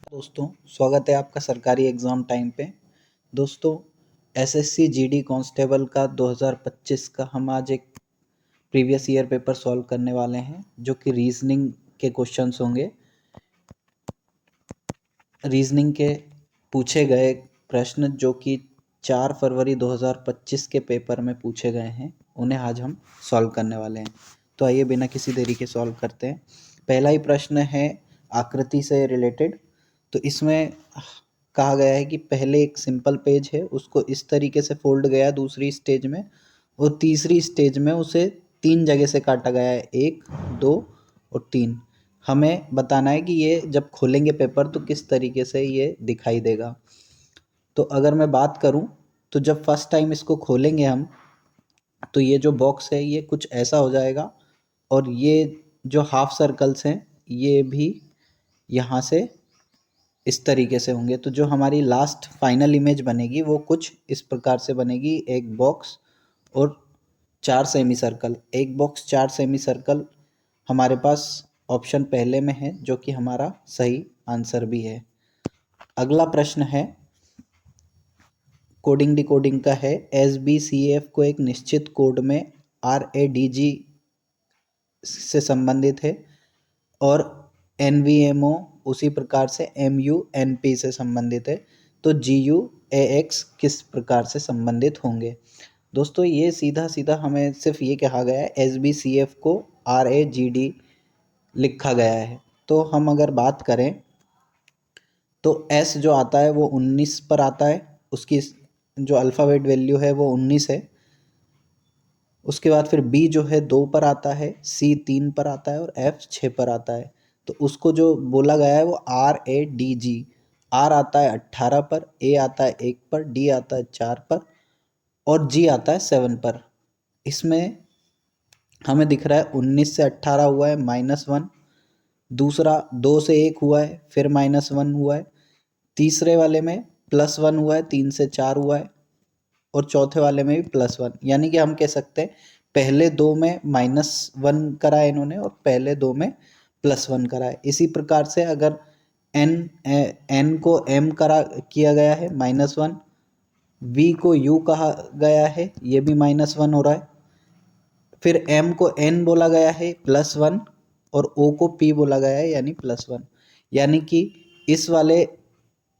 दोस्तों, स्वागत है आपका सरकारी एग्ज़ाम टाइम पे। दोस्तों, एसएससी जीडी कांस्टेबल का 2025 का हम आज एक प्रीवियस ईयर पेपर सॉल्व करने वाले हैं, जो कि रीजनिंग के क्वेश्चंस होंगे। रीजनिंग के पूछे गए प्रश्न जो कि 4 फरवरी 2025 के पेपर में पूछे गए हैं, उन्हें आज हम सॉल्व करने वाले हैं। तो आइए बिना किसी देरी के सॉल्व करते हैं। पहला ही प्रश्न है आकृति से रिलेटेड। तो इसमें कहा गया है कि पहले एक सिंपल पेज है, उसको इस तरीके से फोल्ड गया दूसरी स्टेज में, और तीसरी स्टेज में उसे 3 जगह से काटा गया है, 1, 2 और 3। हमें बताना है कि ये जब खोलेंगे पेपर तो किस तरीके से ये दिखाई देगा। तो अगर मैं बात करूं तो जब फर्स्ट टाइम इसको खोलेंगे हम, तो ये जो बॉक्स है ये कुछ ऐसा हो जाएगा, और ये जो हाफ सर्कल्स हैं ये भी यहाँ से इस तरीके से होंगे। तो जो हमारी लास्ट फाइनल इमेज बनेगी वो कुछ इस प्रकार से बनेगी, एक बॉक्स और 4 सेमी सर्कल। एक बॉक्स 4 सेमी सर्कल हमारे पास ऑप्शन पहले में है, जो कि हमारा सही आंसर भी है। अगला प्रश्न है कोडिंग डिकोडिंग का है। SBCF को एक निश्चित कोड में RADG से संबंधित है, और NVMO उसी प्रकार से MUNP से संबंधित है। तो GUAX किस प्रकार से संबंधित होंगे? दोस्तों, ये सीधा सीधा हमें सिर्फ ये कहा गया है SBCF को RAGD लिखा गया है। तो हम अगर बात करें तो S जो आता है वो 19 पर आता है, उसकी जो अल्फ़ाबेट वैल्यू है वो 19 है। उसके बाद फिर B जो है 2 पर आता है, C 3 पर आता है और F 6 पर आता है। तो उसको जो बोला गया है वो RADG। R आता है 18 पर, A आता है 1 पर, D आता है 4 पर और G आता है 7 पर। इसमें हमें दिख रहा है 19 से 18 हुआ है -1, दूसरा 2 से 1 हुआ है फिर -1 हुआ है, तीसरे वाले में +1 हुआ है, 3 से 4 हुआ है और चौथे वाले में भी +1। यानी कि हम कह सकते हैं पहले दो में -1 करा है इन्होंने और पहले दो में +1 करा है। इसी प्रकार से अगर n को m करा किया गया है -1, v को u कहा गया है, ये भी -1 हो रहा है, फिर m को n बोला गया है +1 और o को p बोला गया है यानी +1। यानी कि इस वाले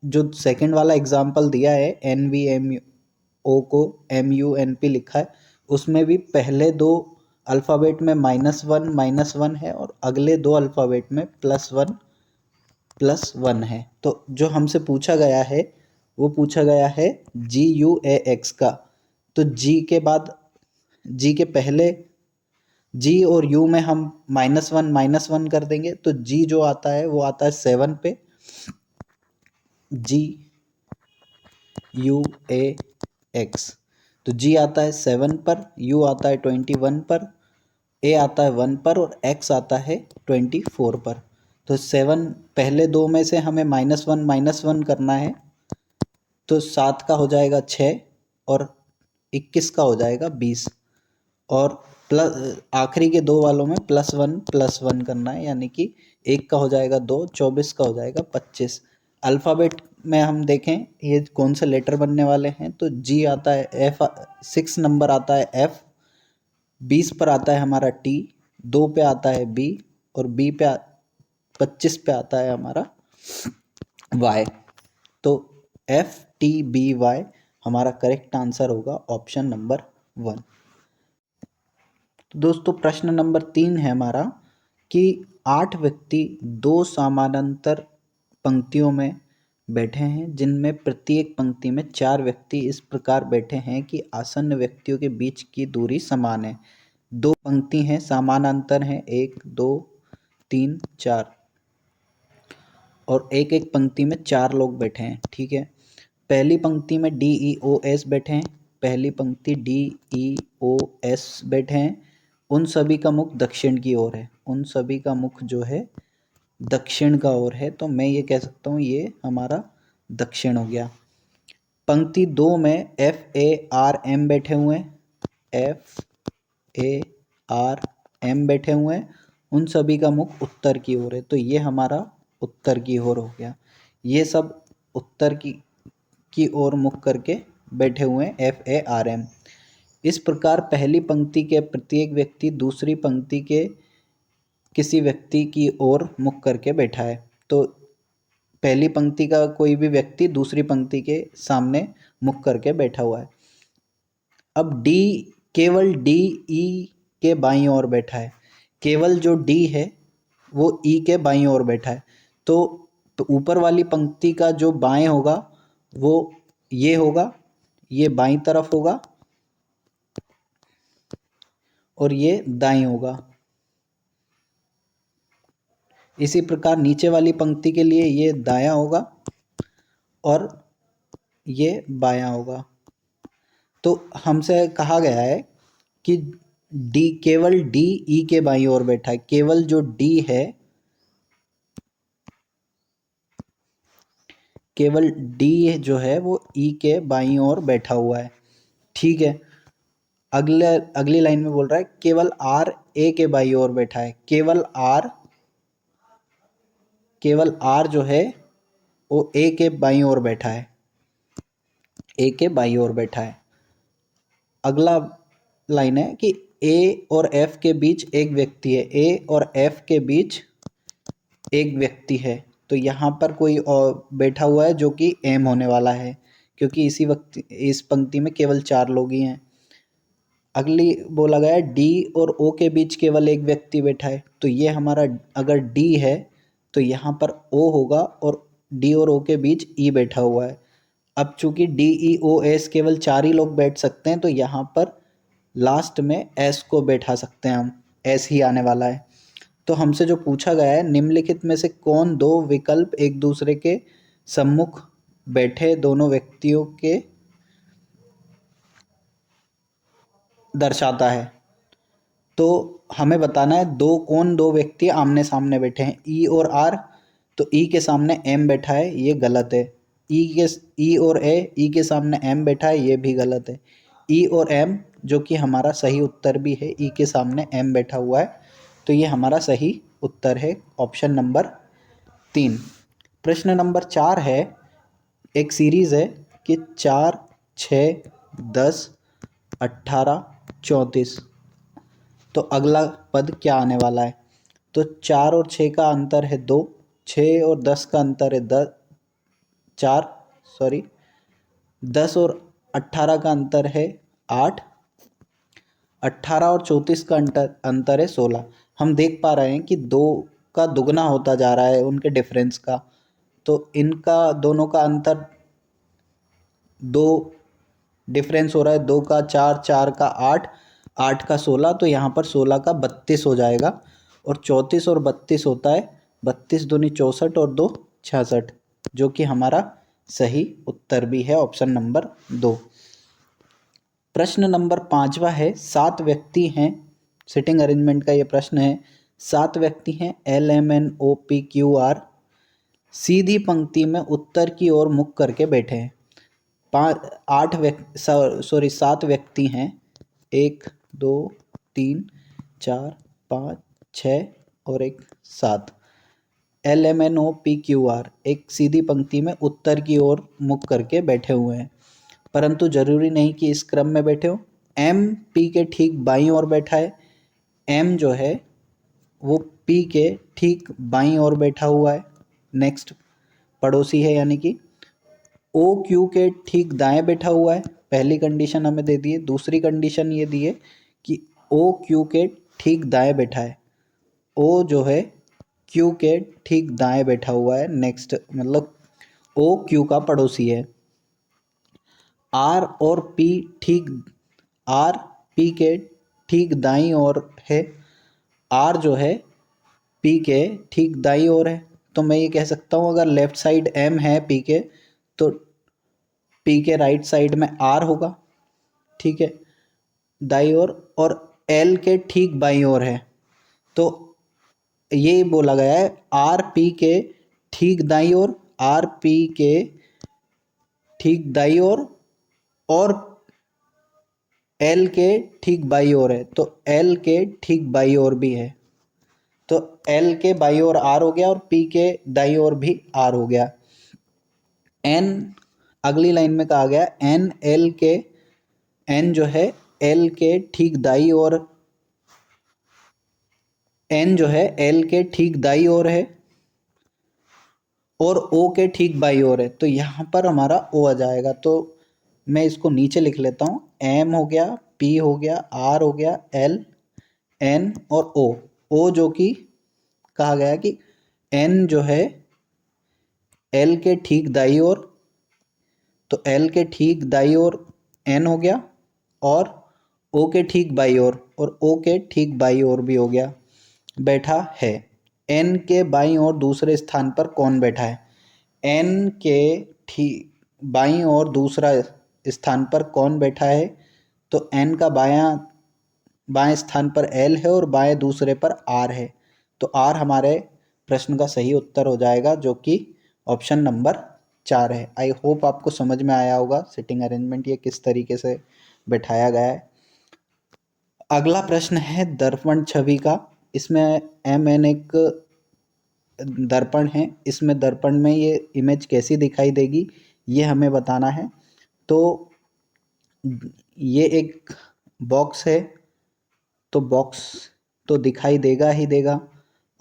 जो सेकंड वाला एग्जाम्पल दिया है NVMO को MUNP लिखा है, उसमें भी पहले दो अल्फ़ाबेट में -1 है और अगले दो अल्फ़ाबेट में +1 है। तो जो हमसे पूछा गया है वो पूछा गया है GUAX का। तो G के पहले G और U में हम -1 कर देंगे, तो G जो आता है वो आता है 7 पे, GUAX। तो G आता है 7 पर, U आता है 21 पर, A आता है 1 पर और X आता है 24 पर। तो 7 पहले दो में से हमें -1 करना है, तो 7 का हो जाएगा 6 और 21 का हो जाएगा 20, और प्लस आखिरी के दो वालों में +1 करना है, यानी कि 1 का हो जाएगा 2, 24 का हो जाएगा 25। अल्फ़ाबेट में हम देखें ये कौन से लेटर बनने वाले हैं, तो G आता है, F 6 नंबर आता है F, 20 पर आता है हमारा T, 2 पे आता है B और B पे 25 पे आता है हमारा Y। तो FTBY हमारा करेक्ट आंसर होगा ऑप्शन नंबर 1। तो दोस्तों, प्रश्न नंबर 3 है हमारा कि 8 व्यक्ति 2 समानांतर पंक्तियों में बैठे हैं, जिनमें प्रत्येक पंक्ति में 4 व्यक्ति इस प्रकार बैठे हैं कि आसन्न व्यक्तियों के बीच की दूरी समान है। 2 पंक्ति हैं, समानांतर हैं, 1 2 3 4, और एक एक पंक्ति में 4 लोग बैठे हैं। ठीक है, पहली पंक्ति में DEOS बैठे हैं, पहली पंक्ति DEOS बैठे हैं। उन सभी का मुख दक्षिण की ओर है, उन सभी का मुख जो है दक्षिण का ओर है, तो मैं ये कह सकता हूँ ये हमारा दक्षिण हो गया। पंक्ति 2 में FARM बैठे हुए हैं, FARM बैठे हुए हैं, उन सभी का मुख उत्तर की ओर है, तो ये हमारा उत्तर की ओर हो गया। ये सब उत्तर की ओर मुख करके बैठे हुए हैं, FARM। इस प्रकार पहली पंक्ति के प्रत्येक व्यक्ति दूसरी पंक्ति के किसी व्यक्ति की ओर मुख करके बैठा है। तो पहली पंक्ति का कोई भी व्यक्ति दूसरी पंक्ति के सामने मुख करके बैठा हुआ है। अब डी, केवल डी ई के बाईं ओर बैठा है। केवल जो डी है वो ई के बाईं ओर बैठा है। तो ऊपर वाली पंक्ति का जो बाएं होगा वो ये होगा, ये बाईं तरफ होगा और ये दाईं होगा। इसी प्रकार नीचे वाली पंक्ति के लिए ये दायां होगा और ये बायां होगा। तो हमसे कहा गया है कि डी, केवल डी ई के बाईं ओर बैठा है। केवल जो डी है, केवल डी जो है वो ई के बाईं ओर बैठा हुआ है। ठीक है। अगली लाइन में बोल रहा है केवल आर ए के बाईं ओर बैठा है। केवल आर जो है वो ए के बाईं ओर बैठा है, ए के बाईं ओर बैठा है। अगला लाइन है कि ए और एफ के बीच एक व्यक्ति है। ए और एफ के बीच एक व्यक्ति है। तो यहाँ पर कोई और बैठा हुआ है जो कि एम होने वाला है, क्योंकि इसी वक्त इस पंक्ति में केवल 4 लोग ही हैं। अगली बोला गया है डी और ओ के बीच केवल एक व्यक्ति बैठा है। तो ये हमारा, अगर डी है तो यहाँ पर ओ होगा और डी और ओ के बीच ई बैठा हुआ है। अब चूंकि डी ई ओ एस केवल 4 ही लोग बैठ सकते हैं, तो यहाँ पर लास्ट में एस को बैठा सकते हैं हम, एस ही आने वाला है। तो हमसे जो पूछा गया है, निम्नलिखित में से कौन दो विकल्प एक दूसरे के सम्मुख बैठे दोनों व्यक्तियों के दर्शाता है। तो हमें बताना है कौन दो व्यक्ति आमने सामने बैठे हैं, ई और आर। तो ई के सामने एम बैठा है, ये गलत है। ई और ए, ई के सामने एम बैठा है, ये भी गलत है। ई और एम, जो कि हमारा सही उत्तर भी है, ई के सामने एम बैठा हुआ है, तो ये हमारा सही उत्तर है, ऑप्शन नंबर 3। प्रश्न नंबर 4 है, एक सीरीज है कि 4, 6, 10, 18, 34। तो अगला पद क्या आने वाला है? तो 4 और 6 का अंतर है 2, 6 और 10 का अंतर है 10 और 18 का अंतर है 8, 18 और 34 का अंतर है 16। हम देख पा रहे हैं कि 2 का दुगना होता जा रहा है उनके डिफरेंस का। तो इनका दोनों का अंतर 2 डिफरेंस हो रहा है, 2 का 4, 4 का 8, 8 का 16। तो यहाँ पर 16 का 32 हो जाएगा। और 34 और 32 होता है 32 दूनी 64 और 2 66, जो कि हमारा सही उत्तर भी है, ऑप्शन नंबर 2। प्रश्न नंबर 5वां है, 7 व्यक्ति हैं, सिटिंग अरेंजमेंट का ये प्रश्न है। 7 व्यक्ति हैं, LMNOPQR, सीधी पंक्ति में उत्तर की ओर मुख करके बैठे हैं। 7 व्यक्ति हैं, 1, 2, 3, 4, 5, 6 और एक 7। LMNOPQR एक सीधी पंक्ति में उत्तर की ओर मुख करके बैठे हुए हैं, परंतु जरूरी नहीं कि इस क्रम में बैठे हो। M P के ठीक बाईं ओर बैठा है। M जो है वो P के ठीक बाईं ओर बैठा हुआ है, नेक्स्ट पड़ोसी है, यानी कि O Q के ठीक दाएं बैठा हुआ है। पहली कंडीशन हमें दे दी है। दूसरी कंडीशन ये दी है कि O Q के ठीक दाएं बैठा है। O जो है Q के ठीक दाएं बैठा हुआ है, नेक्स्ट मतलब O Q का पड़ोसी है। R और P के ठीक दाईं ओर है। R जो है P के ठीक दाईं ओर है। तो मैं ये कह सकता हूँ, अगर लेफ्ट साइड M है P के, तो P के राइट साइड में R होगा। ठीक है, दाईं ओर, और L के ठीक बाईं ओर है। तो ये बोला गया है R P के ठीक दाईं ओर, R P के ठीक दाईं ओर और L के ठीक बाईं ओर है। तो L के ठीक बाईं ओर भी है। तो L के बाईं ओर R हो गया और P के दाईं ओर भी R हो गया। एन, अगली लाइन में कहा गया एन एल के, एन जो है एल के ठीक दाई ओर, एन जो है एल के ठीक दाई ओर है और ओ के ठीक बाई ओर है, तो यहाँ पर हमारा ओ आ जाएगा। तो मैं इसको नीचे लिख लेता हूँ, एम हो गया, पी हो गया, आर हो गया, एल, एन और ओ। ओ जो कि कहा गया कि एन जो है एल के ठीक दाई ओर, तो एल के ठीक दाई ओर एन हो गया, और ओ के ठीक बाई ओर, और ओ के ठीक बाई ओर भी हो गया, बैठा है। एन के बाईं ओर दूसरे स्थान पर कौन बैठा है? एन के ठीक बाईं ओर दूसरा स्थान पर कौन बैठा है? तो एन का बाएं स्थान पर एल है और बाएं दूसरे पर आर है, तो आर हमारे प्रश्न का सही उत्तर हो जाएगा, जो कि ऑप्शन नंबर 4 है। आई होप आपको समझ में आया होगा सिटिंग अरेंजमेंट ये किस तरीके से बैठाया गया है। अगला प्रश्न है दर्पण छवि का। इसमें एम एन एक दर्पण है, इसमें दर्पण में ये इमेज कैसी दिखाई देगी ये हमें बताना है। तो ये एक बॉक्स है, तो बॉक्स तो दिखाई देगा ही देगा,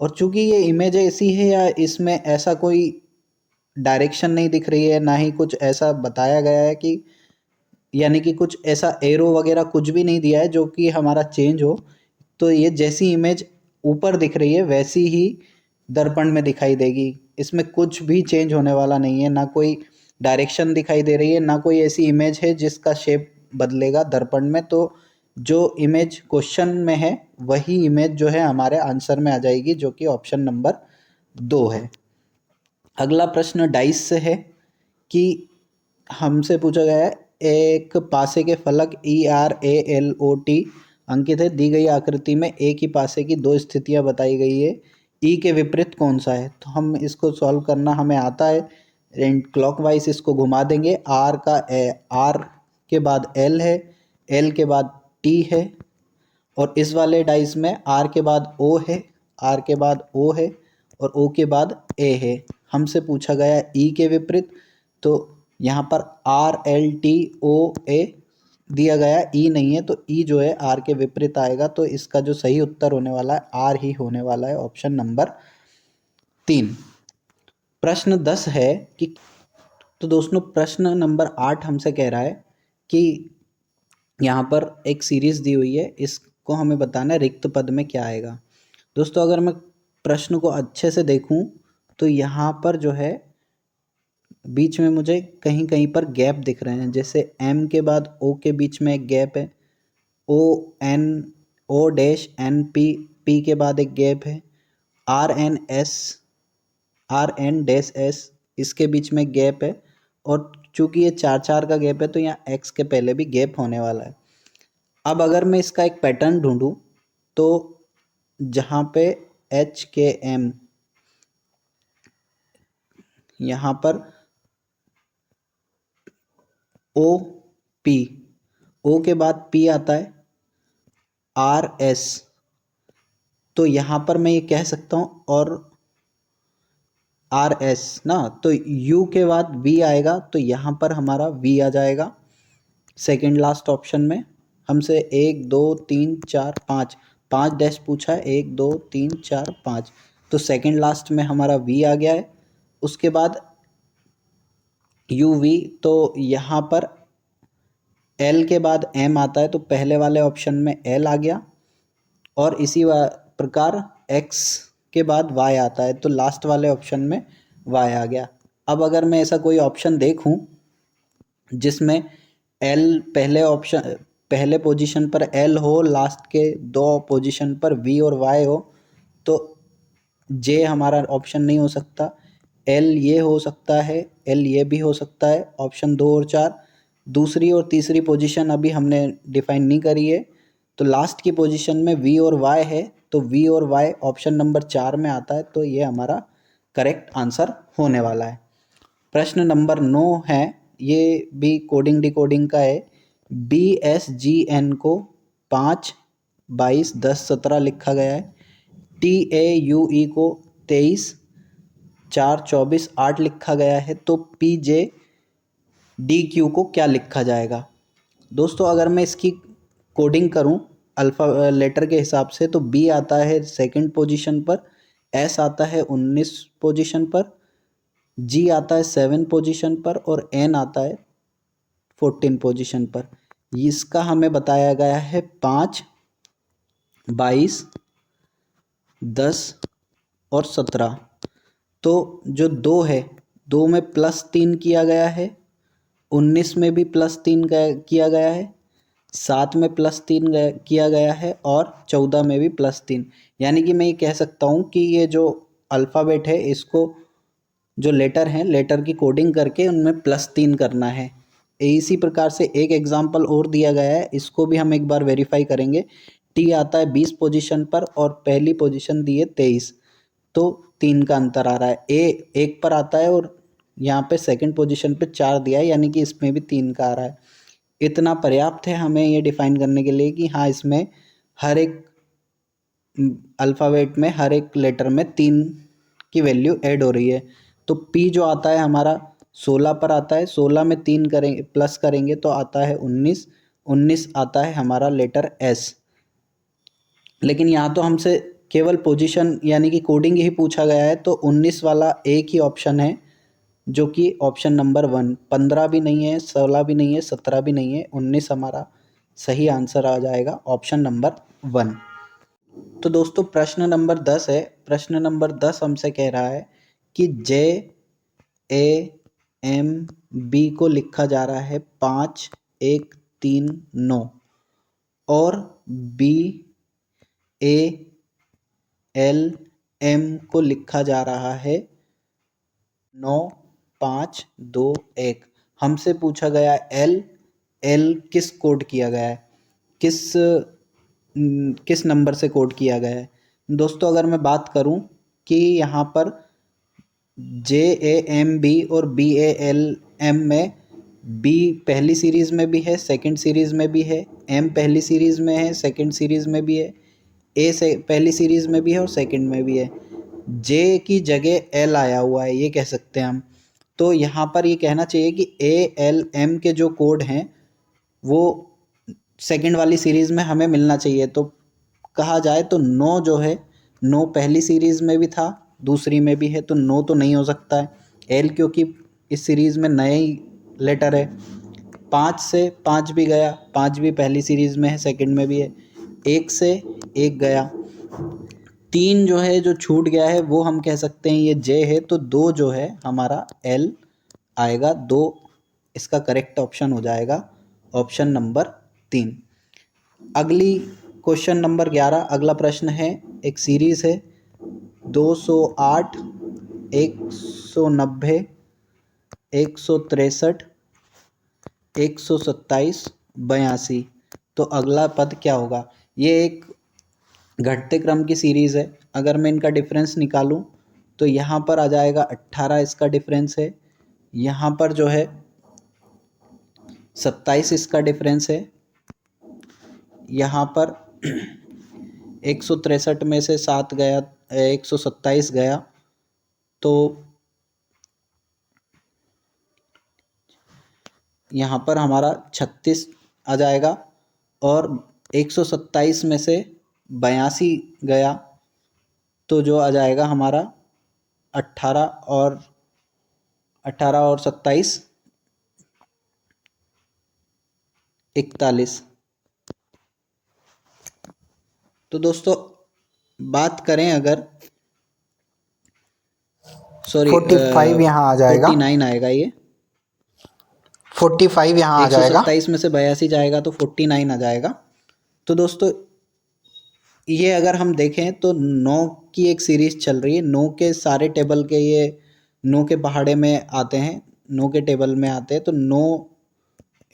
और चूंकि ये इमेज ऐसी है या इसमें ऐसा कोई डायरेक्शन नहीं दिख रही है, ना ही कुछ ऐसा बताया गया है कि, यानी कि कुछ ऐसा एरो वगैरह कुछ भी नहीं दिया है जो कि हमारा चेंज हो, तो ये जैसी इमेज ऊपर दिख रही है वैसी ही दर्पण में दिखाई देगी। इसमें कुछ भी चेंज होने वाला नहीं है, ना कोई डायरेक्शन दिखाई दे रही है, ना कोई ऐसी इमेज है जिसका शेप बदलेगा दर्पण में। तो जो इमेज क्वेश्चन में है वही इमेज जो है हमारे आंसर में आ जाएगी, जो कि ऑप्शन नंबर 2 है। अगला प्रश्न डाइस से है कि हमसे पूछा गया है एक पासे के फलक ERALOT अंकित है, दी गई आकृति में ए की पासे की दो स्थितियां बताई गई है, ई के विपरीत कौन सा है? तो हम इसको सॉल्व करना हमें आता है, एंड क्लॉकवाइज इसको घुमा देंगे। आर के बाद एल है, एल के बाद टी है, और इस वाले डाइस में आर के बाद ओ है, आर के बाद ओ है, और ओ के बाद ए है। हमसे पूछा गया ई के विपरीत, तो यहाँ पर RLTOA दिया गया, ई नहीं है, तो ई जो है आर के विपरीत आएगा, तो इसका जो सही उत्तर होने वाला है आर ही होने वाला है, ऑप्शन नंबर 3। प्रश्न 10 है कि, तो दोस्तों प्रश्न नंबर 8 हमसे कह रहा है कि यहाँ पर एक सीरीज दी हुई है, इसको हमें बताना है रिक्त पद में क्या आएगा। दोस्तों अगर मैं प्रश्न को अच्छे से देखूं तो यहाँ पर जो है बीच में मुझे कहीं कहीं पर गैप दिख रहे हैं, जैसे एम के बाद ओ के बीच में एक गैप है, O N, O dash N P, P के बाद एक गैप है, आर एन डैश एस, इसके बीच में गैप है, और चूंकि ये 4 4 का गैप है तो यहाँ एक्स के पहले भी गैप होने वाला है। अब अगर मैं इसका एक पैटर्न ढूंढूं तो जहाँ पे HKM, यहाँ पर OP, O के बाद P आता है, RS, तो यहाँ पर मैं ये कह सकता हूँ, और RS ना, तो U के बाद V आएगा, तो यहाँ पर हमारा V आ जाएगा सेकेंड लास्ट ऑप्शन में। हमसे 1 2 3 4 5 5 डैश पूछा है, 1 2 3 4 5, तो सेकेंड लास्ट में हमारा V आ गया है। उसके बाद UV, तो यहाँ पर L के बाद M आता है, तो पहले वाले ऑप्शन में L आ गया, और इसी प्रकार X के बाद Y आता है, तो लास्ट वाले ऑप्शन में Y आ गया। अब अगर मैं ऐसा कोई ऑप्शन देखूं जिसमें L पहले पोजीशन पर L हो, लास्ट के दो पोजीशन पर V और Y हो, तो J हमारा ऑप्शन नहीं हो सकता, L ये हो सकता है, L ये भी हो सकता है, ऑप्शन 2 और 4। दूसरी और तीसरी पोजीशन अभी हमने डिफाइन नहीं करी है, तो लास्ट की पोजीशन में V और Y है, तो V और Y ऑप्शन नंबर 4 में आता है, तो ये हमारा करेक्ट आंसर होने वाला है। प्रश्न नंबर 9 है, ये भी कोडिंग डिकोडिंग का है। BSGN को 5 22 10 17 लिखा गया है, TAUE को 23 4 24 8 लिखा गया है, तो पी जे डी क्यू को क्या लिखा जाएगा। दोस्तों अगर मैं इसकी कोडिंग करूं अल्फ़ा लेटर के हिसाब से, तो बी आता है सेकंड पोजीशन पर, एस आता है 19 पोजीशन पर, जी आता है 7 पोजीशन पर और एन आता है 14 पोजीशन पर। इसका हमें बताया गया है 5 22 10 और 17। तो जो 2 है, 2 में +3 किया गया है, 19 में भी +3 किया गया है, 7 में +3 किया गया है और 14 में भी +3। यानी कि मैं ये कह सकता हूँ कि ये जो अल्फ़ाबेट है इसको, जो लेटर हैं लेटर की कोडिंग करके उनमें +3 करना है। इसी प्रकार से एक एग्जाम्पल और दिया गया है, इसको भी हम एक बार वेरीफाई करेंगे। टी आता है 20 पोजीशन पर और पहली पोजीशन दी है 23, तो 3 का अंतर आ रहा है। ए 1 पर आता है और यहाँ पे सेकंड पोजीशन पे 4 दिया है, यानी कि इसमें भी 3 का आ रहा है। इतना पर्याप्त है हमें ये डिफाइन करने के लिए कि हाँ, इसमें हर एक अल्फ़ाबेट में हर एक लेटर में 3 की वैल्यू ऐड हो रही है। तो पी जो आता है हमारा 16 पर आता है, 16 में 3 करेंगे प्लस करेंगे तो आता है 19, 19 आता है हमारा लेटर एस। लेकिन यहाँ तो हमसे केवल पोजीशन यानी कि कोडिंग ही पूछा गया है, तो 19 वाला एक ही ऑप्शन है जो कि ऑप्शन नंबर 1। 15 भी नहीं है, 16 भी नहीं है, 17 भी नहीं है, 19 हमारा सही आंसर आ जाएगा ऑप्शन नंबर 1। तो दोस्तों प्रश्न नंबर 10 है। प्रश्न नंबर 10 हमसे कह रहा है कि जे ए एम बी को लिखा जा रहा है 5 1 3 9 और बी ए एल एम को लिखा जा रहा है 9 5 2 1। हमसे पूछा गया एल, एल किस कोड किया गया है, किस नंबर से कोड किया गया है। दोस्तों अगर मैं बात करूं कि यहाँ पर जे ए एम बी और बी ए एल एम में बी पहली सीरीज़ में भी है, सेकंड सीरीज़ में भी है, एम पहली सीरीज़ में है, सेकंड सीरीज़ में भी है, ए से पहली सीरीज़ में भी है और सेकंड में भी है। जे की जगह एल आया हुआ है, ये कह सकते हैं हम। तो यहाँ पर ये कहना चाहिए कि ए एल एम के जो कोड हैं वो सेकंड वाली सीरीज़ में हमें मिलना चाहिए। तो कहा जाए तो 9 जो है, 9 पहली सीरीज़ में भी था, दूसरी में भी है, तो 9 तो नहीं हो सकता है। एल क्योंकि इस सीरीज़ में नए ही लेटर है। 5 से 5 भी गया, 5 भी पहली सीरीज़ में है, सेकंड में भी है। 1 से 1 गया, 3 जो है जो छूट गया है वो हम कह सकते हैं ये जे है, तो 2 जो है हमारा एल आएगा। 2 इसका करेक्ट ऑप्शन हो जाएगा, ऑप्शन नंबर 3। अगली क्वेश्चन नंबर 11, अगला प्रश्न है, एक सीरीज़ है 208 190 163 127 82। तो अगला पद क्या होगा। ये एक घटते क्रम की सीरीज़ है। अगर मैं इनका डिफरेंस निकालूं तो यहाँ पर आ जाएगा 18 इसका डिफरेंस है, यहाँ पर जो है 27 इसका डिफरेंस है, यहाँ पर 163 में से 7 गया, 127 गया, तो यहाँ पर हमारा 36 आ जाएगा और 127 में से 82 गया, तो जो आ जाएगा हमारा 18 और 27 41। तो दोस्तों बात करें अगर, सॉरी 45 यहाँ आ जाएगा, 49 आएगा, ये 45 यहाँ आ जाएगा। 127 में से 82 जाएगा तो 49 आ जाएगा। तो दोस्तों ये अगर हम देखें तो 9 की एक सीरीज़ चल रही है, 9 के सारे टेबल के ये 9 के पहाड़े में आते हैं, 9 के टेबल में आते हैं। तो 9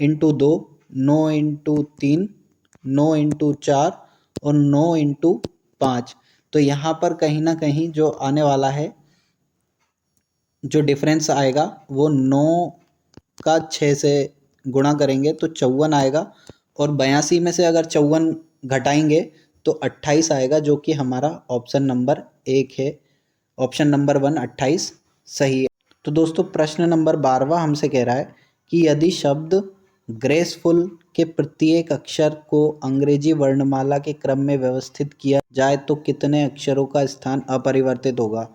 इंटू 2, 9 इंटू 3, 9 इंटू 4 और 9 इंटू 5। तो यहाँ पर कहीं ना कहीं जो आने वाला है, जो डिफरेंस आएगा वो 9 का 6 से गुणा करेंगे तो 54 आएगा, और 82 में से अगर 54 घटाएंगे तो 28 आएगा, जो कि हमारा ऑप्शन नंबर 1 है, ऑप्शन नंबर 1 28 सही है। तो दोस्तों प्रश्न नंबर 12वां हमसे कह रहा है कि यदि शब्द ग्रेसफुल के प्रत्येक अक्षर को अंग्रेजी वर्णमाला के क्रम में व्यवस्थित किया जाए तो कितने अक्षरों का स्थान अपरिवर्तित होगा।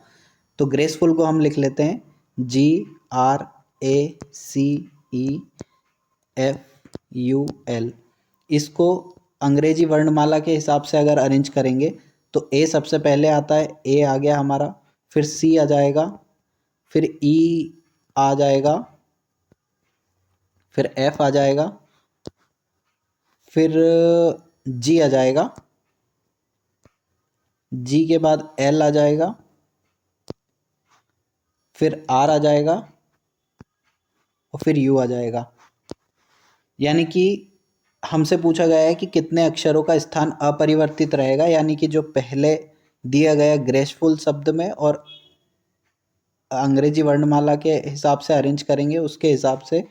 तो ग्रेसफुल को हम लिख लेते हैं GRACEFUL। इसको अंग्रेजी वर्णमाला के हिसाब से अगर अरेंज करेंगे तो ए सबसे पहले आता है, ए आ गया हमारा, फिर सी आ जाएगा, फिर ई आ जाएगा, फिर एफ आ जाएगा, फिर जी आ जाएगा, जी के बाद एल आ जाएगा, फिर आर आ जाएगा और फिर यू आ जाएगा। यानी कि हमसे पूछा गया है कि कितने अक्षरों का स्थान अपरिवर्तित रहेगा, यानी कि जो पहले दिया गया ग्रेसफुल शब्द में और अंग्रेजी वर्णमाला के हिसाब से अरेंज करेंगे उसके हिसाब से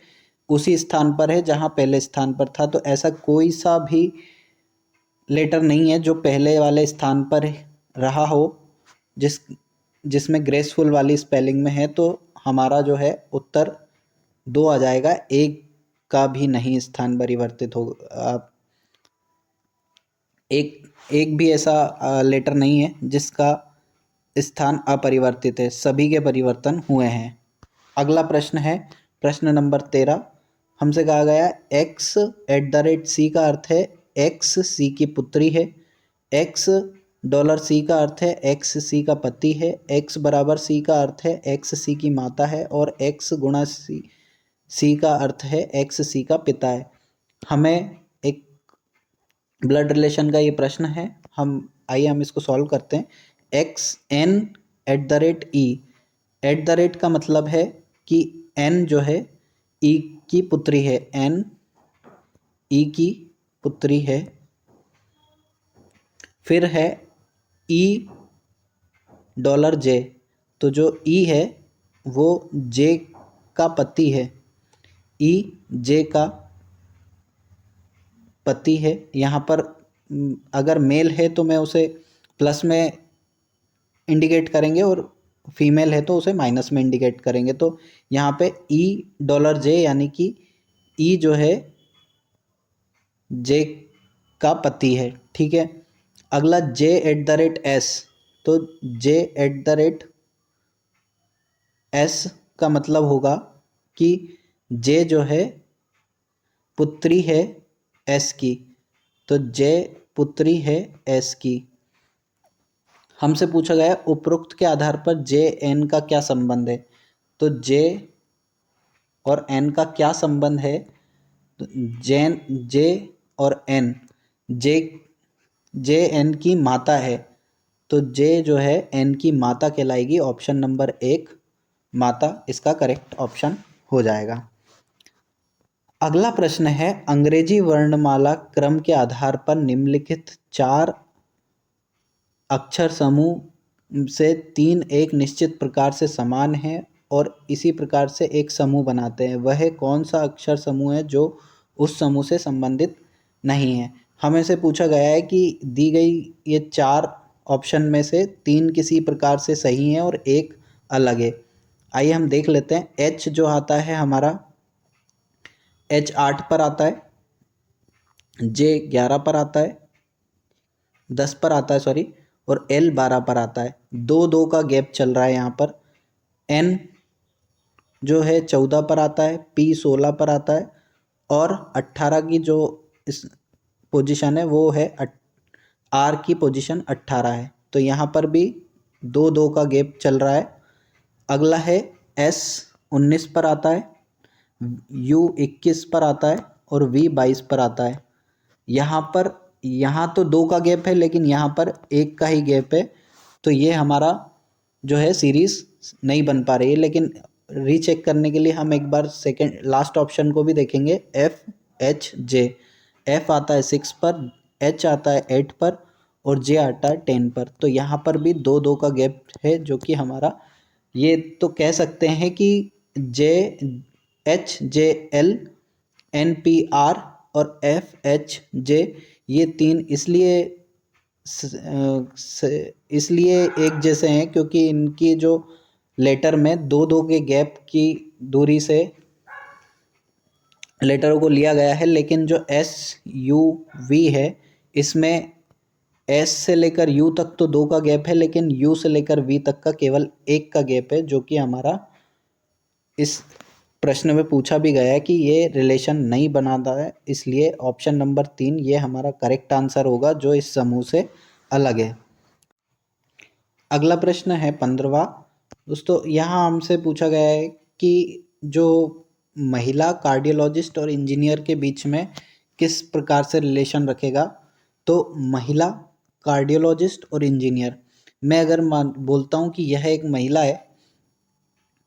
उसी स्थान पर है जहाँ पहले स्थान पर था। तो ऐसा कोई सा भी लेटर नहीं है जो पहले वाले स्थान पर रहा हो जिसमें ग्रेसफुल वाली स्पेलिंग में है। तो हमारा जो है उत्तर 2 आ जाएगा, एक का भी नहीं स्थान परिवर्तित हो। एक भी ऐसा लेटर नहीं है जिसका स्थान अपरिवर्तित है, सभी के परिवर्तन हुए हैं। अगला प्रश्न है प्रश्न नंबर 13। हमसे कहा गया x@c का अर्थ है x c की पुत्री है, $C का अर्थ है x c का पति है, x बराबर c का अर्थ है x c की माता है और x गुणा c का अर्थ है x c का पिता है। हमें एक ब्लड रिलेशन का ये प्रश्न है, आइए हम इसको सॉल्व करते हैं। XN@E, एट द रेट का मतलब है कि n जो है e की पुत्री है, n e की पुत्री है। फिर है $J, तो जो e है वो j का पति है, e j का पति है। यहाँ पर अगर मेल है तो मैं उसे प्लस में इंडिकेट करेंगे और फीमेल है तो उसे माइनस में इंडिकेट करेंगे। तो यहाँ पे $J यानी कि ई जो है जे का पति है, ठीक है। अगला J@S, तो J@S का मतलब होगा कि जे जो है पुत्री है एस की, तो जे पुत्री है एस की। हमसे पूछा गया उपरोक्त के आधार पर जे एन का क्या संबंध है। तो जे और एन का क्या संबंध है, तो जे और एन, जे एन की माता है, तो जे जो है एन की माता कहलाएगी। ऑप्शन नंबर 1 माता इसका करेक्ट ऑप्शन हो जाएगा। अगला प्रश्न है अंग्रेजी वर्णमाला क्रम के आधार पर निम्नलिखित 4 अक्षर समूह से 3 एक निश्चित प्रकार से समान हैं और इसी प्रकार से एक समूह बनाते हैं, वह कौन सा अक्षर समूह है जो उस समूह से संबंधित नहीं है। हमें से पूछा गया है कि दी गई ये 4 ऑप्शन में से 3 किसी प्रकार से सही हैं और एक अलग है। आइए हम देख लेते हैं। एच जो आता है हमारा, एच 8 पर आता है, जे 11 पर आता है, 10 पर आता है सॉरी, और एल 12 पर आता है। 2-2 का गैप चल रहा है यहाँ पर। एन जो है 14 पर आता है, पी 16 पर आता है और 18 की जो इस पोजीशन है वो है आर की पोजीशन 18 है। तो यहाँ पर भी 2-2 का गैप चल रहा है। अगला है एस 19 पर आता है, यू 21 पर आता है और वी 22 पर आता है। यहाँ तो 2 का गैप है लेकिन यहाँ पर 1 का ही गैप है, तो ये हमारा जो है सीरीज नहीं बन पा रही है। लेकिन रीचेक करने के लिए हम एक बार सेकेंड लास्ट ऑप्शन को भी देखेंगे। एफ एच जे, एफ आता है 6 पर, एच आता है 8 पर और जे आता है 10 पर। तो यहाँ पर भी 2-2 का गैप है, जो कि हमारा ये तो कह सकते हैं कि J H J L N P R और एफ एच जे ये 3 इसलिए एक जैसे हैं क्योंकि इनकी जो लेटर में दो दो के गैप की दूरी से लेटरों को लिया गया है, लेकिन जो एस यू वी है इसमें एस से लेकर यू तक तो दो का गैप है, लेकिन यू से लेकर वी तक का केवल एक का गैप है, जो कि हमारा इस प्रश्न में पूछा भी गया है कि ये रिलेशन नहीं बनाता है। इसलिए ऑप्शन नंबर 3 ये हमारा करेक्ट आंसर होगा, जो इस समूह से अलग है। अगला प्रश्न है 15वां। दोस्तों यहाँ हमसे पूछा गया है कि जो महिला कार्डियोलॉजिस्ट और इंजीनियर के बीच में किस प्रकार से रिलेशन रखेगा। तो महिला कार्डियोलॉजिस्ट और इंजीनियर मैं अगर बोलता हूँ कि यह एक महिला है,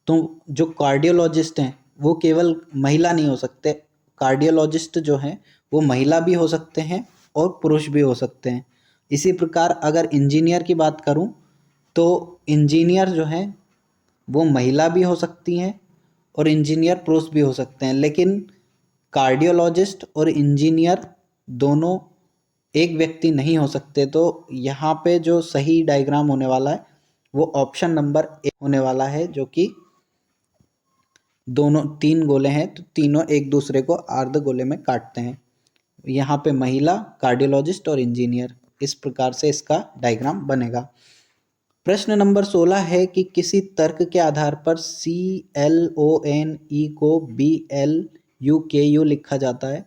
तो जो कार्डियोलॉजिस्ट हैं वो केवल महिला नहीं हो सकते। कार्डियोलॉजिस्ट जो हैं वो महिला भी हो सकते हैं और पुरुष भी हो सकते हैं। इसी प्रकार अगर इंजीनियर की बात करूं तो इंजीनियर जो हैं वो महिला भी हो सकती हैं और इंजीनियर पुरुष भी हो सकते हैं, लेकिन कार्डियोलॉजिस्ट और इंजीनियर दोनों एक व्यक्ति नहीं हो सकते। तो यहाँ पे जो सही डायग्राम होने वाला है वो ऑप्शन नंबर 1 होने वाला है, जो कि दोनों 3 गोले हैं तो तीनों एक दूसरे को अर्ध गोले में काटते हैं। यहाँ पे महिला, कार्डियोलॉजिस्ट और इंजीनियर, इस प्रकार से इसका डायग्राम बनेगा। प्रश्न नंबर 16 है कि किसी तर्क के आधार पर CLONE को BLUKU लिखा जाता है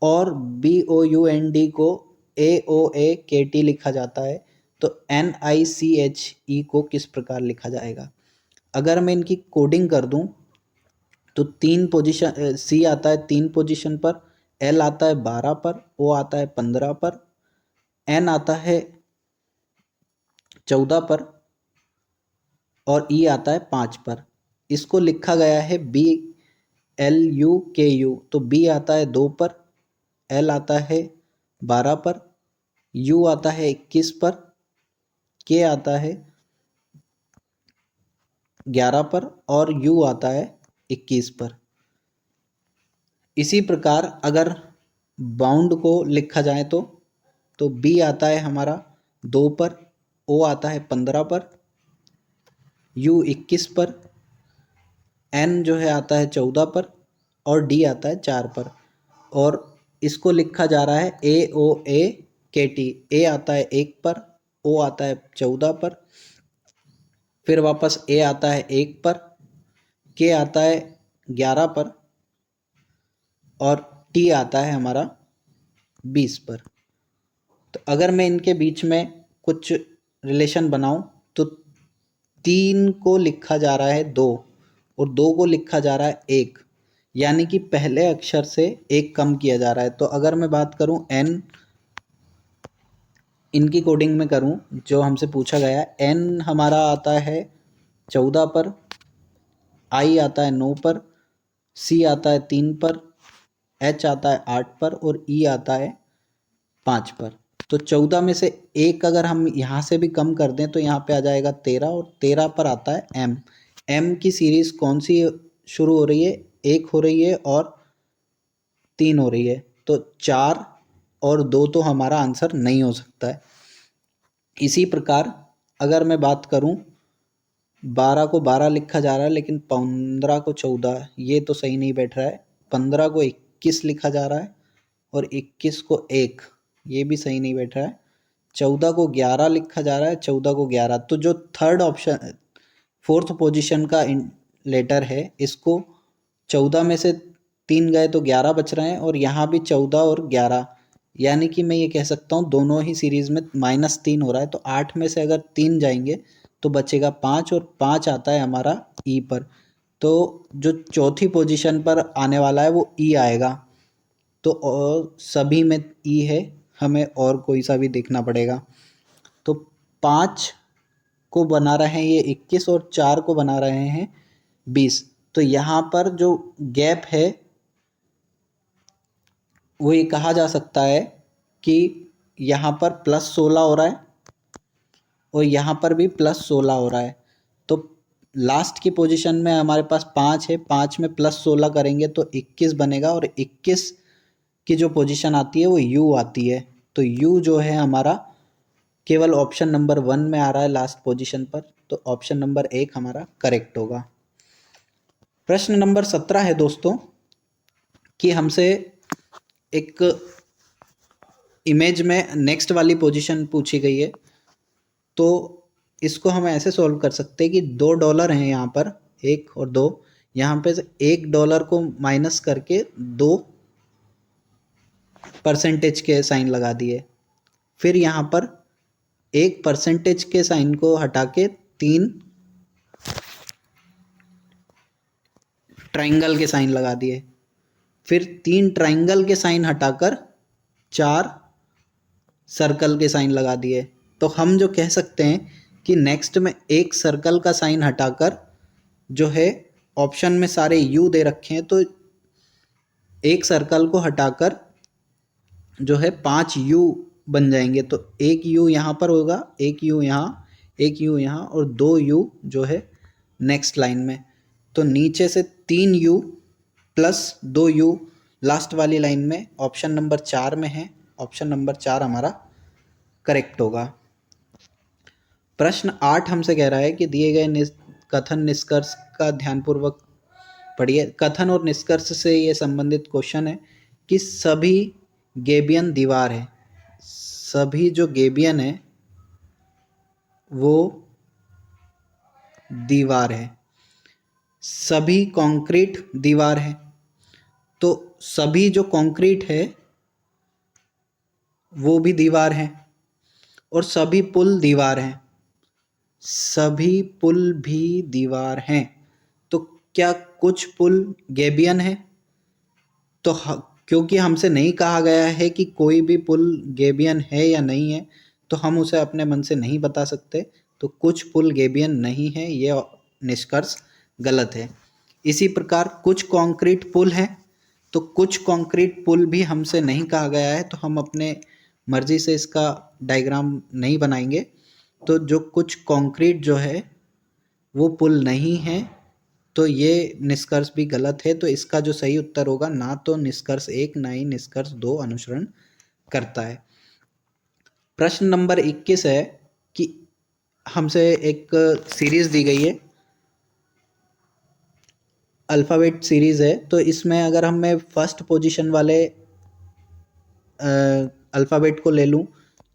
और BOUND को AOAKT लिखा जाता है, तो NICHE को किस प्रकार लिखा जाएगा। अगर मैं इनकी कोडिंग कर दूं तो 3 पोजीशन, C आता है 3 पोजीशन पर, L आता है 12 पर, O आता है 15 पर, N आता है 14 पर और E आता है 5 पर। इसको लिखा गया है BLUKU, तो B आता है 2 पर, L आता है 12 पर, U आता है 21 पर, K आता है 11 पर और U आता है 21 पर। इसी प्रकार अगर बाउंड को लिखा जाए तो B आता है हमारा 2 पर, O आता है 15 पर, U 21 पर, N जो है आता है 14 पर और D आता है 4 पर। और इसको लिखा जा रहा है AOAKT। A आता है 1 पर, O आता है 14 पर, फिर वापस A आता है 1 पर, K आता है 11 पर और T आता है हमारा 20 पर। तो अगर मैं इनके बीच में कुछ रिलेशन बनाऊं तो 3 को लिखा जा रहा है 2 और 2 को लिखा जा रहा है 1, यानी कि पहले अक्षर से 1 कम किया जा रहा है। तो अगर मैं बात करूं N, इनकी कोडिंग में करूं जो हमसे पूछा गया है, N हमारा आता है 14 पर, I आता है 9 पर, C आता है 3 पर, H आता है 8 पर और E आता है 5 पर। तो 14 में से 1 अगर हम यहाँ से भी कम कर दें तो यहाँ पे आ जाएगा 13 और 13 पर आता है M। M की सीरीज़ कौन सी शुरू हो रही है, 1 हो रही है और 3 हो रही है, तो 4 और 2 तो हमारा आंसर नहीं हो सकता है। इसी प्रकार अगर मैं बात करूं 12 को 12 लिखा जा रहा है लेकिन 15 को 14, ये तो सही नहीं बैठ रहा है। 15 को 21 लिखा जा रहा है और 21 को 1, ये भी सही नहीं बैठ रहा है। 14 को 11 लिखा जा रहा है, 14 को 11, तो जो थर्ड ऑप्शन, फोर्थ पोजीशन का लेटर है, इसको 14 में से 3 गए तो 11 बच रहे हैं और यहाँ भी 14 और 11, यानी कि मैं ये कह सकता हूँ दोनों ही सीरीज़ में -3 हो रहा है। तो 8 में से अगर 3 जाएंगे तो बचेगा 5 और 5 आता है हमारा ई पर। तो जो चौथी पोजीशन पर आने वाला है वो ई आएगा। तो और सभी में ई है, हमें और कोई सा भी देखना पड़ेगा। तो 5 को बना रहे हैं ये 21 और 4 को बना रहे हैं 20। तो यहाँ पर जो गैप है वो ये कहा जा सकता है कि यहाँ पर +16 हो रहा है और यहाँ पर भी +16 हो रहा है। तो लास्ट की पोजीशन में हमारे पास 5 है, 5 में +16 करेंगे तो 21 बनेगा और 21 की जो पोजीशन आती है वो U आती है। तो U जो है हमारा केवल ऑप्शन नंबर 1 में आ रहा है लास्ट पोजीशन पर, तो ऑप्शन नंबर 1 हमारा करेक्ट होगा। प्रश्न नंबर 17 है दोस्तों कि हमसे एक इमेज में नेक्स्ट वाली पोजीशन पूछी गई है, तो इसको हम ऐसे सॉल्व कर सकते हैं कि $2 हैं यहाँ पर, 1 और 2, यहाँ पे से $1 को माइनस करके 2% के साइन लगा दिए, फिर यहाँ पर 1% के साइन को हटा के 3 ट्राइंगल के साइन लगा दिए, फिर 3 ट्राइंगल के साइन हटाकर 4 सर्कल के साइन लगा दिए। तो हम जो कह सकते हैं कि नेक्स्ट में एक सर्कल का साइन हटाकर जो है ऑप्शन में सारे यू दे रखे हैं, तो एक सर्कल को हटाकर जो है 5 यू बन जाएंगे। तो एक यू यहाँ पर होगा, एक यू यहाँ, एक यू यहाँ और 2 यू जो है नेक्स्ट लाइन में। तो नीचे से 3 यू प्लस 2 यू लास्ट वाली लाइन में ऑप्शन नंबर 4 में है, ऑप्शन नंबर 4 हमारा करेक्ट होगा। प्रश्न 8 हमसे कह रहा है कि दिए गए कथन निष्कर्ष का ध्यानपूर्वक पढ़िए। कथन और निष्कर्ष से ये संबंधित क्वेश्चन है कि सभी गेबियन दीवार है, सभी जो गेबियन है वो दीवार है, सभी कंक्रीट दीवार है, तो सभी जो कंक्रीट है वो भी दीवार है, और सभी पुल दीवार हैं, सभी पुल भी दीवार हैं। तो क्या कुछ पुल गेबियन है? तो क्योंकि हमसे नहीं कहा गया है कि कोई भी पुल गेबियन है या नहीं है, तो हम उसे अपने मन से नहीं बता सकते। तो कुछ पुल गेबियन नहीं है, ये निष्कर्ष गलत है। इसी प्रकार कुछ कंक्रीट पुल हैं, तो कुछ कंक्रीट पुल भी हमसे नहीं कहा गया है, तो हम अपने मर्जी से इसका डायग्राम नहीं बनाएंगे। तो जो कुछ कंक्रीट जो है वो पुल नहीं है, तो ये निष्कर्ष भी गलत है। तो इसका जो सही उत्तर होगा, ना तो निष्कर्ष 1 ना ही निष्कर्ष 2 अनुसरण करता है। प्रश्न नंबर 21 है कि हमसे एक सीरीज दी गई है, अल्फ़ाबेट सीरीज है, तो इसमें अगर हम मैं फर्स्ट पोजीशन वाले अल्फ़ाबेट को ले लूँ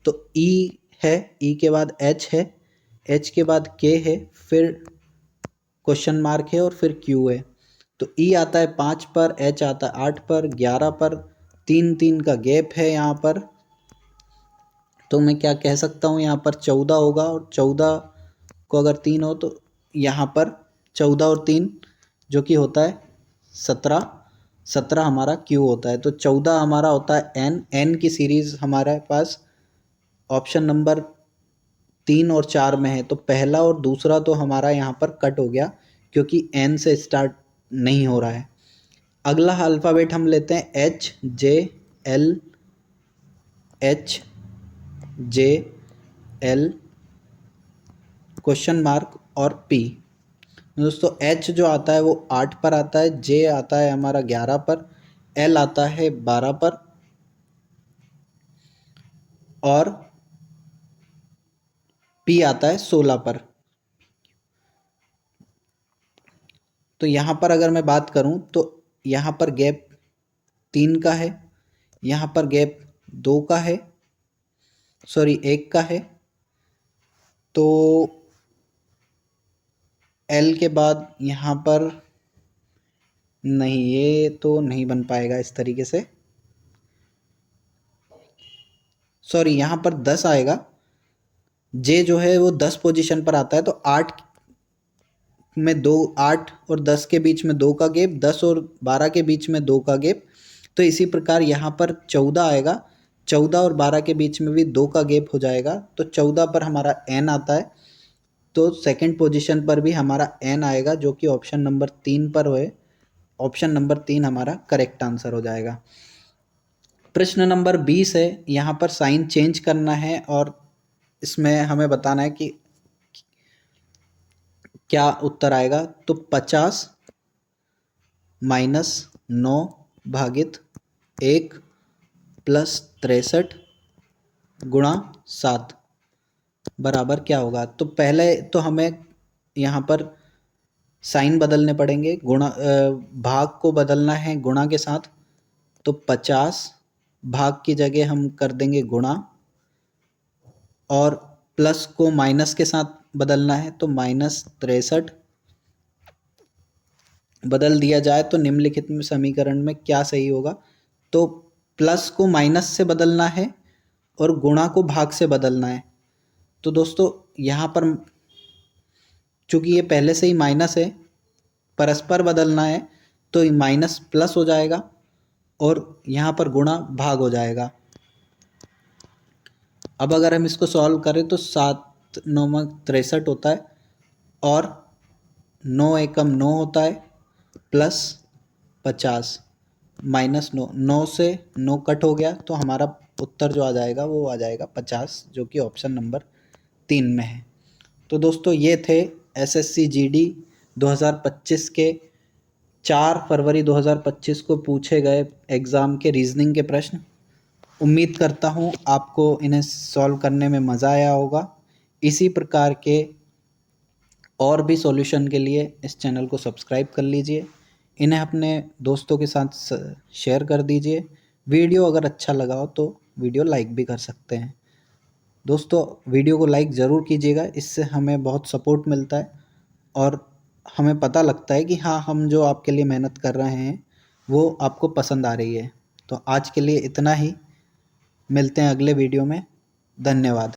तो ई है, ई के बाद एच है, एच के बाद के है, फिर क्वेश्चन मार्क है और फिर क्यू है। तो ई आता है 5 पर, एच आता है 8 पर, 11 पर, 3 का गैप है यहाँ पर। तो मैं क्या कह सकता हूँ, यहाँ पर 14 होगा, और 14 को अगर 3 हो तो यहाँ पर 14 और 3 जो कि होता है 17, 17 हमारा क्यू होता है। तो 14 हमारा होता है एन, एन की सीरीज़ हमारे पास ऑप्शन नंबर 3 और 4 में है। तो पहला और दूसरा तो हमारा यहाँ पर कट हो गया, क्योंकि एन से स्टार्ट नहीं हो रहा है। अगला अल्फ़ाबेट हम लेते हैं H, J, L, H, J, L, question mark और पी। दोस्तों एच जो आता है वो 8 पर आता है, जे आता है हमारा 11 पर, एल आता है 12 पर, और पी आता है 16 पर। तो यहाँ पर अगर मैं बात करूँ तो यहाँ पर गैप 3 का है, यहाँ पर गैप 2 का है, सॉरी 1 का है। तो एल के बाद यहाँ पर नहीं, ये तो नहीं बन पाएगा इस तरीके से, सॉरी यहाँ पर 10 आएगा। जे जो है वो 10 पोजीशन पर आता है, तो 8 में 2, 8 और 10 के बीच में 2 का गैप, 10 और 12 के बीच में 2 का गैप। तो इसी प्रकार यहाँ पर 14 आएगा, 14 और 12 के बीच में भी 2 का गैप हो जाएगा। तो 14 पर हमारा एन आता है, तो सेकंड पोजीशन पर भी हमारा एन आएगा, जो कि ऑप्शन नंबर 3 पर है। ऑप्शन नंबर 3 हमारा करेक्ट आंसर हो जाएगा। प्रश्न नंबर 20 है, यहाँ पर साइन चेंज करना है और इसमें हमें बताना है कि क्या उत्तर आएगा। तो 50 माइनस 9 भागित 1 प्लस 63 गुणा 7। बराबर क्या होगा, तो पहले तो हमें यहाँ पर साइन बदलने पड़ेंगे, भाग को बदलना है गुणा के साथ, तो 50 भाग की जगह हम कर देंगे गुणा, और प्लस को माइनस के साथ बदलना है तो -63 बदल दिया जाए तो निम्नलिखित में समीकरण में क्या सही होगा। तो प्लस को माइनस से बदलना है और गुणा को भाग से बदलना है। तो दोस्तों यहाँ पर चूंकि ये पहले से ही माइनस है, परस्पर बदलना है तो माइनस प्लस हो जाएगा और यहाँ पर गुणा भाग हो जाएगा। अब अगर हम इसको सॉल्व करें तो 7×9 = 63 होता है और 9 एकम 9 होता है, प्लस 50 -9, 9 से 9 कट हो गया तो हमारा उत्तर जो आ जाएगा वो आ जाएगा 50, जो कि ऑप्शन नंबर 3 में है। तो दोस्तों ये थे एसएससी जीडी 2025 के 4 फरवरी 2025 को पूछे गए एग्ज़ाम के रीजनिंग के प्रश्न। उम्मीद करता हूँ आपको इन्हें सॉल्व करने में मज़ा आया होगा। इसी प्रकार के और भी सॉल्यूशन के लिए इस चैनल को सब्सक्राइब कर लीजिए, इन्हें अपने दोस्तों के साथ शेयर कर दीजिए। वीडियो अगर अच्छा लगा हो तो वीडियो लाइक भी कर सकते हैं। दोस्तों वीडियो को लाइक ज़रूर कीजिएगा, इससे हमें बहुत सपोर्ट मिलता है और हमें पता लगता है कि हाँ, हम जो आपके लिए मेहनत कर रहे हैं वो आपको पसंद आ रही है। तो आज के लिए इतना ही, मिलते हैं अगले वीडियो में। धन्यवाद।